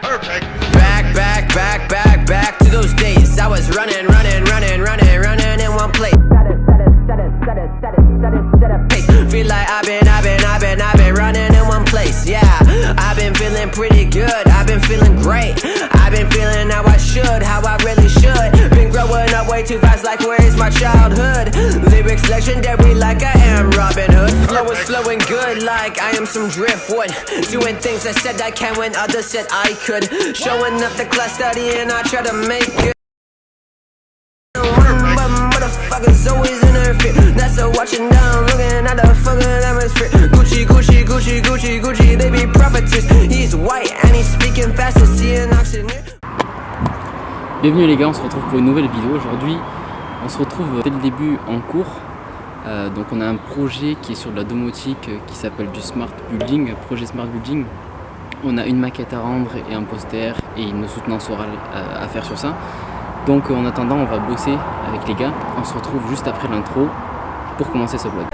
Perfect. Back to those days. I was running in one place. Feel like I've been running in one place. Yeah, I've been feeling pretty good. I've been feeling great. I've been feeling how I should, how I really should. Been growing up way too fast, like where is my childhood? Lyrics legendary, like I am Robin Hood. Flow is flowing good, like I am some driftwood. Doing things I said I can when others said I could. Showing up the class studying, I try to make it. But motherfuckers always in their fear. That's a watching down, looking at the fucking atmosphere. Gucci, they be prophetess. He's white and he's speaking fast as see an auctioneer. Bienvenue les gars, on se retrouve pour une nouvelle vidéo. Aujourd'hui, on se retrouve dès le début en cours. Donc on a un projet qui est sur de la domotique qui s'appelle du Smart Building, projet Smart Building. On a une maquette à rendre et un poster et une soutenance orale à faire sur ça. Donc en attendant, on va bosser avec les gars. On se retrouve juste après l'intro pour commencer ce vlog.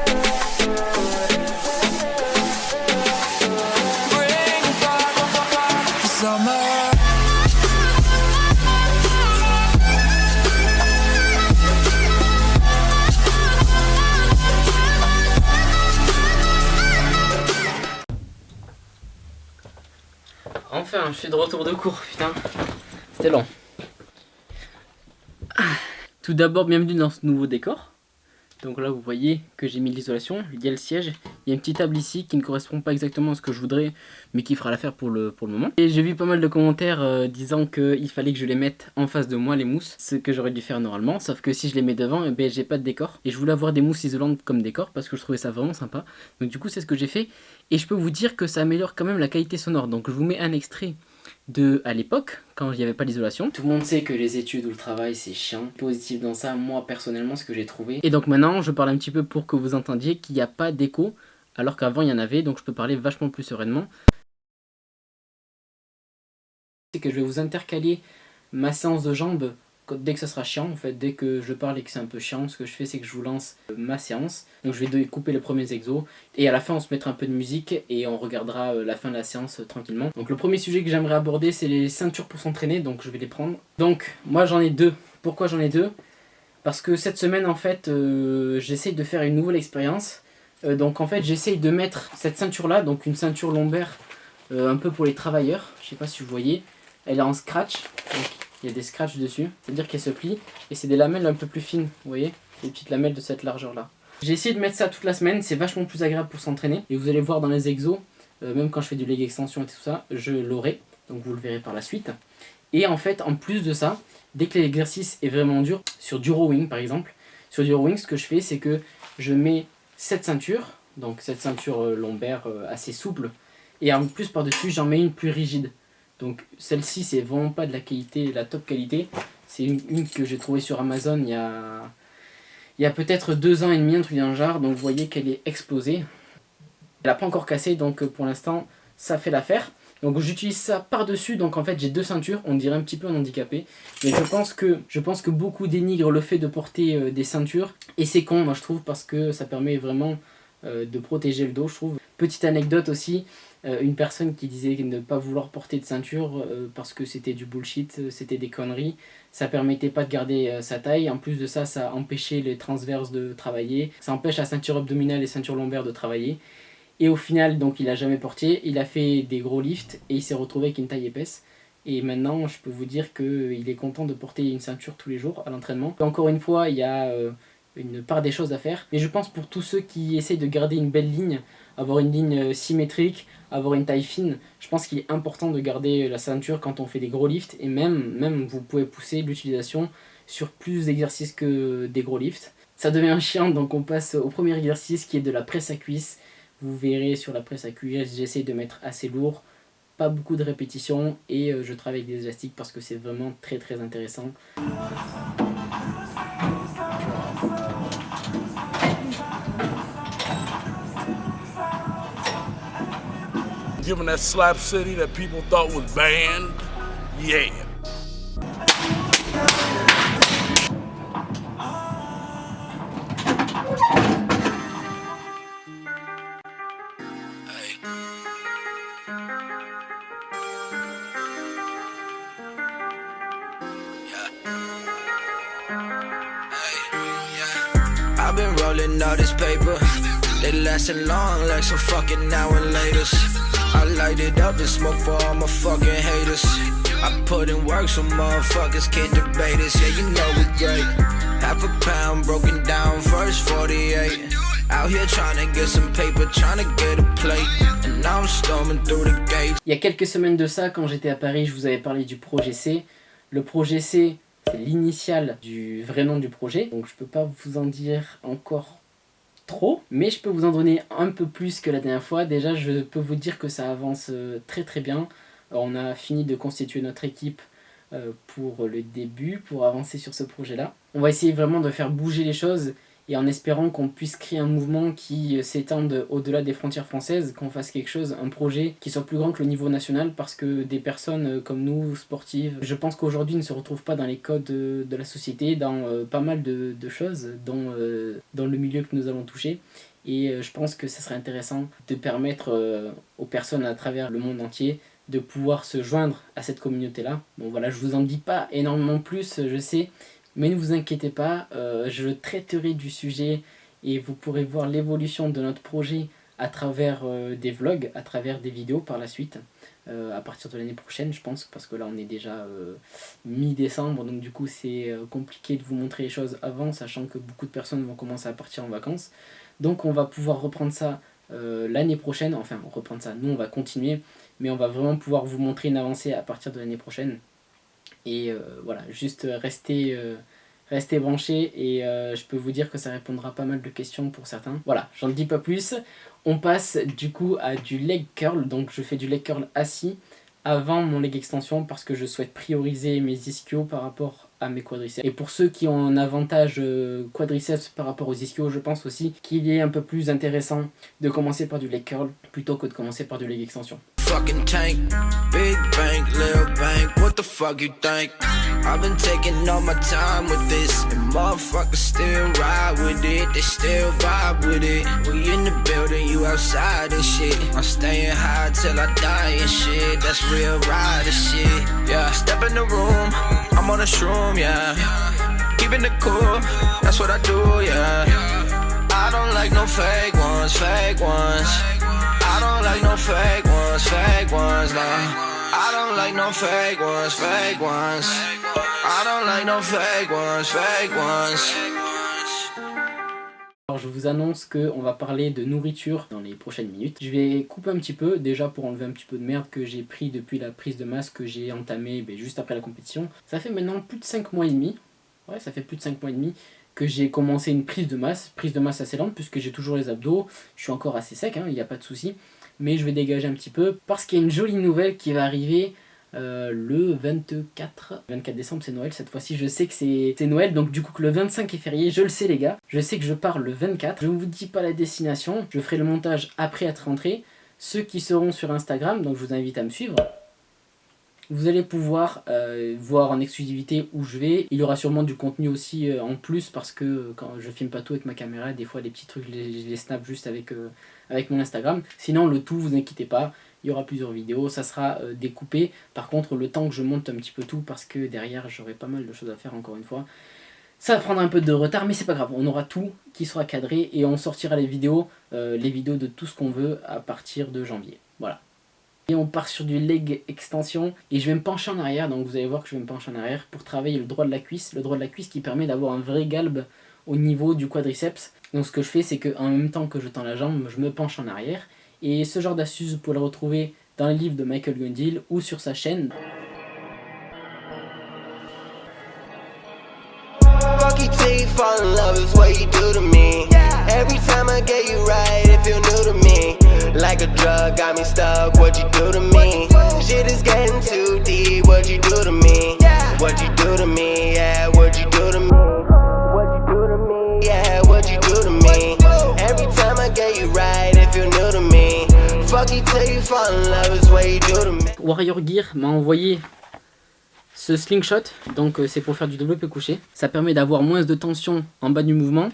Enfin, je suis de retour de cours, putain, c'était long. Tout d'abord, bienvenue dans ce nouveau décor. Donc là, vous voyez que j'ai mis l'isolation, il y a le siège, il y a une petite table ici qui ne correspond pas exactement à ce que je voudrais, mais qui fera l'affaire pour le moment. Et j'ai vu pas mal de commentaires disant qu'il fallait que je les mette en face de moi, les mousses, ce que j'aurais dû faire normalement, sauf que si je les mets devant, eh ben, j'ai pas de décor. Et je voulais avoir des mousses isolantes comme décor parce que je trouvais ça vraiment sympa. Donc du coup, c'est ce que j'ai fait. Et je peux vous dire que ça améliore quand même la qualité sonore. Donc je vous mets un extrait de à l'époque, quand il n'y avait pas d'isolation. Tout le monde sait que les études ou le travail c'est chiant. Positif dans ça, moi personnellement, ce que j'ai trouvé. Et donc maintenant, je parle un petit peu pour que vous entendiez qu'il n'y a pas d'écho, alors qu'avant il y en avait, donc je peux parler vachement plus sereinement. C'est que je vais vous intercaler ma séance de jambes dès que ça sera chiant, en fait, dès que je parle et que c'est un peu chiant, ce que je fais c'est que je vous lance ma séance. Donc je vais découper les premiers exos et à la fin on se mettra un peu de musique et on regardera la fin de la séance tranquillement. Donc le premier sujet que j'aimerais aborder c'est les ceintures pour s'entraîner, donc je vais les prendre. Donc moi j'en ai deux. Pourquoi j'en ai deux? Parce que cette semaine en fait j'essaye de faire une nouvelle expérience. Donc en fait j'essaye de mettre cette ceinture là, donc une ceinture lombaire un peu pour les travailleurs, je sais pas si vous voyez, elle est en scratch. Donc, il y a des scratchs dessus, c'est-à-dire qu'elle se plie et c'est des lamelles un peu plus fines, vous voyez, des petites lamelles de cette largeur là. J'ai essayé de mettre ça toute la semaine, c'est vachement plus agréable pour s'entraîner et vous allez voir dans les exos, même quand je fais du leg extension et tout ça, je l'aurai, donc vous le verrez par la suite. Et en fait, en plus de ça, dès que l'exercice est vraiment dur, sur du rowing par exemple, sur du rowing ce que je fais c'est que je mets cette ceinture, donc cette ceinture lombaire assez souple, et en plus par-dessus j'en mets une plus rigide. Donc celle-ci c'est vraiment pas de la qualité, la top qualité, c'est une que j'ai trouvée sur Amazon il y a peut-être 2 ans et demi, un truc d'un genre, donc vous voyez qu'elle est explosée. Elle n'a pas encore cassé, donc pour l'instant ça fait l'affaire. Donc j'utilise ça par-dessus, donc en fait j'ai 2 ceintures, on dirait un petit peu un handicapé. Mais je pense que beaucoup dénigrent le fait de porter des ceintures, et c'est con moi je trouve, parce que ça permet vraiment de protéger le dos je trouve. Petite anecdote aussi, une personne qui disait ne pas vouloir porter de ceinture parce que c'était du bullshit, c'était des conneries, ça permettait pas de garder sa taille, en plus de ça, ça empêchait les transverses de travailler, ça empêche la ceinture abdominale et ceinture lombaire de travailler, et au final donc il a jamais porté, il a fait des gros lifts et il s'est retrouvé avec une taille épaisse, et maintenant je peux vous dire qu'il est content de porter une ceinture tous les jours à l'entraînement. Encore une fois, il y a une part des choses à faire, mais je pense pour tous ceux qui essayent de garder une belle ligne, avoir une ligne symétrique, avoir une taille fine, je pense qu'il est important de garder la ceinture quand on fait des gros lifts, et même vous pouvez pousser l'utilisation sur plus d'exercices que des gros lifts. Ça devient chiant, donc on passe au premier exercice qui est de la presse à cuisse. Vous verrez sur la presse à cuisse, j'essaye de mettre assez lourd, pas beaucoup de répétitions, et je travaille avec des élastiques parce que c'est vraiment très très intéressant. Giving that Slap City that people thought was banned, yeah. Hey. I've been rolling all this paper. They lasting long like some fucking now and laters. I light it up and smoke for all my fucking haters. I put in work so motherfuckers can't debate us. Yeah, you know we great. Half a pound broken down, first 48. Out here trying to get some paper, trying to get a plate. And now I'm storming through the gates. Il y a quelques semaines de ça, quand j'étais à Paris, je vous avais parlé du projet C. Le projet C, c'est l'initiale du vrai nom du projet. Donc je peux pas vous en dire encore trop, mais je peux vous en donner un peu plus que la dernière fois. Déjà, je peux vous dire que ça avance très très bien. On a fini de constituer notre équipe pour le début, pour avancer sur ce projet-là. On va essayer vraiment de faire bouger les choses et en espérant qu'on puisse créer un mouvement qui s'étende au-delà des frontières françaises, qu'on fasse quelque chose, un projet qui soit plus grand que le niveau national, parce que des personnes comme nous, sportives, je pense qu'aujourd'hui ne se retrouvent pas dans les codes de la société, dans pas mal de choses, dans le milieu que nous allons toucher. Et je pense que ce serait intéressant de permettre aux personnes à travers le monde entier de pouvoir se joindre à cette communauté-là. Bon voilà, je vous en dis pas énormément plus, je sais, mais ne vous inquiétez pas, je traiterai du sujet et vous pourrez voir l'évolution de notre projet à travers des vlogs, à travers des vidéos par la suite, à partir de l'année prochaine je pense, parce que là on est déjà mi-décembre, donc du coup c'est compliqué de vous montrer les choses avant, sachant que beaucoup de personnes vont commencer à partir en vacances. Donc on va pouvoir reprendre ça l'année prochaine, enfin reprendre ça, nous on va continuer, mais on va vraiment pouvoir vous montrer une avancée à partir de l'année prochaine. Et voilà, juste restez branchés et je peux vous dire que ça répondra à pas mal de questions pour certains. Voilà, j'en dis pas plus. On passe du coup à du leg curl, donc je fais du leg curl assis avant mon leg extension parce que je souhaite prioriser mes ischios par rapport à mes quadriceps. Et pour ceux qui ont un avantage quadriceps par rapport aux ischios, je pense aussi qu'il est un peu plus intéressant de commencer par du leg curl plutôt que de commencer par du leg extension. Fucking tank, big bank, little bank, what the fuck you think? I've been taking all my time with this, and motherfuckers still ride with it, they still vibe with it. We in the building, you outside and shit. I'm staying high till I die and shit, that's real rider shit. Yeah, step in the room, I'm on a shroom, yeah. Keeping it cool, that's what I do, yeah. I don't like no fake ones, fake ones. I don't like no fake ones, no. I don't like no fake ones. I don't like no fake ones. Alors je vous annonce qu'on va parler de nourriture dans les prochaines minutes. Je vais couper un petit peu, déjà pour enlever un petit peu de merde que j'ai pris depuis la prise de masse que j'ai entamée juste après la compétition. Ça fait maintenant plus de 5 mois et demi. Ouais, ça fait plus de 5 mois et demi que j'ai commencé une prise de masse assez lente puisque j'ai toujours les abdos, je suis encore assez sec, il n'y a pas de souci, mais je vais dégager un petit peu parce qu'il y a une jolie nouvelle qui va arriver le 24 décembre, c'est Noël cette fois-ci, je sais que c'est Noël, donc du coup que le 25 est férié, je le sais les gars, je sais que je pars le 24, je ne vous dis pas la destination, je ferai le montage après être rentré. Ceux qui seront sur Instagram, donc je vous invite à me suivre. Vous allez pouvoir voir en exclusivité où je vais. Il y aura sûrement du contenu aussi en plus parce que quand je filme pas tout avec ma caméra, des fois les petits trucs je les snap juste avec mon Instagram. Sinon le tout, vous inquiétez pas, il y aura plusieurs vidéos, ça sera découpé. Par contre le temps que je monte un petit peu tout parce que derrière j'aurai pas mal de choses à faire encore une fois. Ça va prendre un peu de retard mais c'est pas grave, on aura tout qui sera cadré et on sortira les vidéos de tout ce qu'on veut à partir de janvier. Voilà. Et on part sur du leg extension et je vais me pencher en arrière, donc vous allez voir que je vais me pencher en arrière pour travailler le droit de la cuisse qui permet d'avoir un vrai galbe au niveau du quadriceps. Donc ce que je fais c'est qu'en même temps que je tends la jambe, je me penche en arrière et ce genre d'astuce vous pouvez le retrouver dans les livres de Michael Gundil ou sur sa chaîne. Fall in love is what you do to me. Every time I get you right, it feel new to me. Like a drug, got me stuck, what you do to me. Shit is getting too deep, what you do to me. What you do to me, yeah, what you do to me. What you do to me, yeah, what you do to me. Every time I get you right, it feel new to me. Fuck you till you fall in love is what you do to me. Warrior Gear m'a envoyé ce slingshot, donc c'est pour faire du développé couché. Ça permet d'avoir moins de tension en bas du mouvement,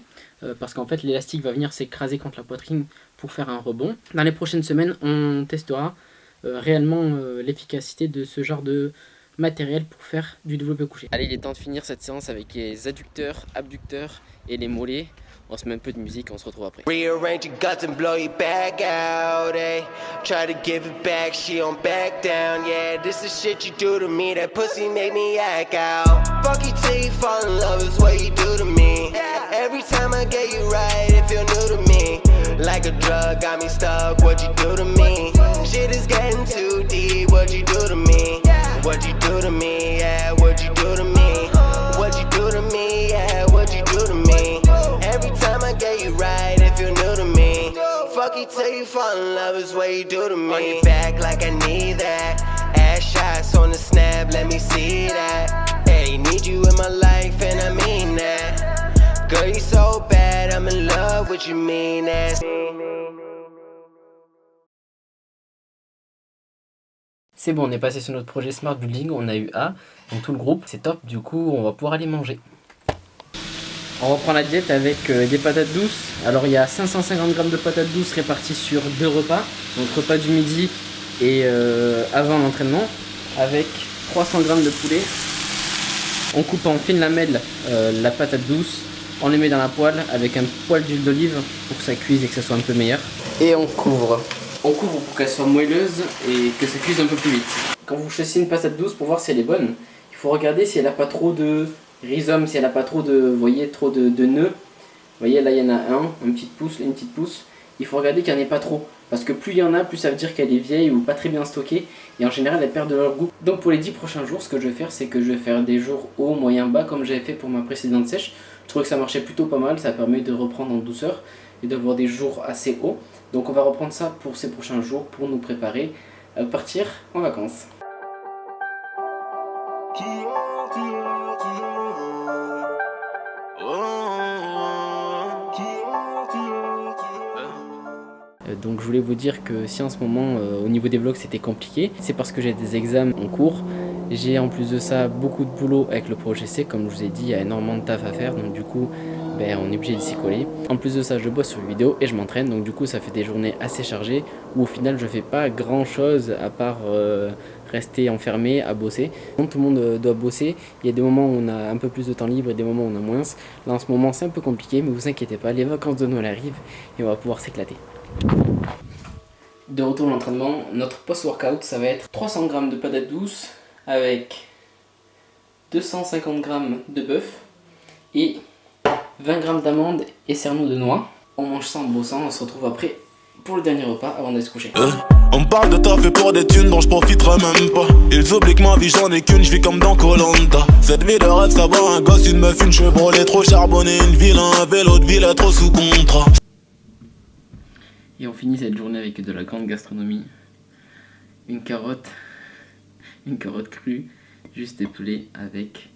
parce qu'en fait l'élastique va venir s'écraser contre la poitrine pour faire un rebond. Dans les prochaines semaines, on testera réellement l'efficacité de ce genre de matériel pour faire du développé couché. Allez, il est temps de finir cette séance avec les adducteurs, abducteurs et les mollets. On se met un peu de musique et on se retrouve après. Rearrange your guts and blow your back out, eh? Try to give it back, she don't back down, yeah. This is shit you do to me, that pussy make me act out. Fuck you till you fall in love is what you do to me. Every time I get you right, it feel new to me. Like a drug, got me stuck, what you do to me? Shit is getting too deep, what you do to me? What you do to me, yeah, what you do to me? What you do to me, yeah, what you do to me? Every time I get you right, it feel new to me. Fuck you till you fall in love is what you do to me. On your back like I need that. Ass shots on the snap, let me see that. Hey, need you in my life and I mean that. Girl, you so bad, I'm in love with you, mean ass. C'est bon, on est passé sur notre projet Smart Building, on a eu A, donc tout le groupe, c'est top, du coup on va pouvoir aller manger. On reprend la diète avec des patates douces. Alors il y a 550 g de patates douces réparties sur 2 repas, donc repas du midi et avant l'entraînement, avec 300 g de poulet. On coupe en fines lamelles la patate douce, on les met dans la poêle avec un poil d'huile d'olive pour que ça cuise et que ça soit un peu meilleur. Et on couvre. On couvre pour qu'elle soit moelleuse et que ça cuise un peu plus vite. Quand vous choisissez une patate douce pour voir si elle est bonne, il faut regarder si elle n'a pas trop de rhizome, si elle n'a pas trop de, vous voyez, trop de nœuds. Vous voyez, là il y en a une petite pousse. Il faut regarder qu'il n'y en ait pas trop. Parce que plus il y en a, plus ça veut dire qu'elle est vieille ou pas très bien stockée. Et en général, elles perdent de leur goût. Donc pour les 10 prochains jours, ce que je vais faire, c'est que je vais faire des jours haut, moyen, bas, comme j'avais fait pour ma précédente sèche. Je trouvais que ça marchait plutôt pas mal. Ça permet de reprendre en douceur et d'avoir des jours assez hauts. Donc on va reprendre ça pour ces prochains jours pour nous préparer à partir en vacances. Donc je voulais vous dire que si en ce moment au niveau des vlogs c'était compliqué, c'est parce que j'ai des examens en cours. J'ai en plus de ça beaucoup de boulot avec le projet C, comme je vous ai dit, il y a énormément de taf à faire, donc du coup on est obligé de s'y coller. En plus de ça, je bosse sur une vidéo et je m'entraîne, donc du coup ça fait des journées assez chargées où au final je fais pas grand chose à part rester enfermé à bosser. Tout le monde doit bosser, il y a des moments où on a un peu plus de temps libre et des moments où on a moins. Là en ce moment c'est un peu compliqué, mais vous inquiétez pas, les vacances de Noël arrivent et on va pouvoir s'éclater. De retour à l'entraînement, notre post-workout ça va être 300 g de patates douces avec 250 g de bœuf et 20 g d'amandes et cerneaux de noix. On mange ça en bossant, on se retrouve après pour le dernier repas avant d'aller se coucher. On parle de taf et pour des thunes dont je profiterai même pas. Ils oublient que ma vie j'en ai qu'une, je vis comme dans Koh-Lanta. Cette vie de rêve, ça va, un gosse, une meuf, une Chevrolet trop charbonnée, une ville, un vélo de ville, trop sous contrat. Et on finit cette journée avec de la grande gastronomie. Une carotte crue, juste épelée avec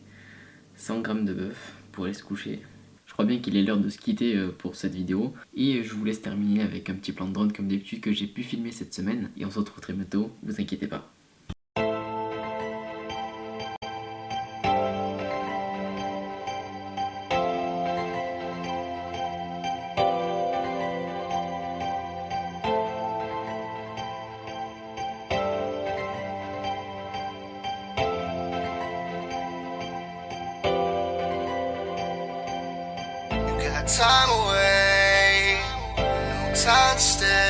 100 g de bœuf pour aller se coucher. Je crois bien qu'il est l'heure de se quitter pour cette vidéo. Et je vous laisse terminer avec un petit plan de drone comme d'habitude que j'ai pu filmer cette semaine. Et on se retrouve très bientôt, vous inquiétez pas. Time away, no time to stay.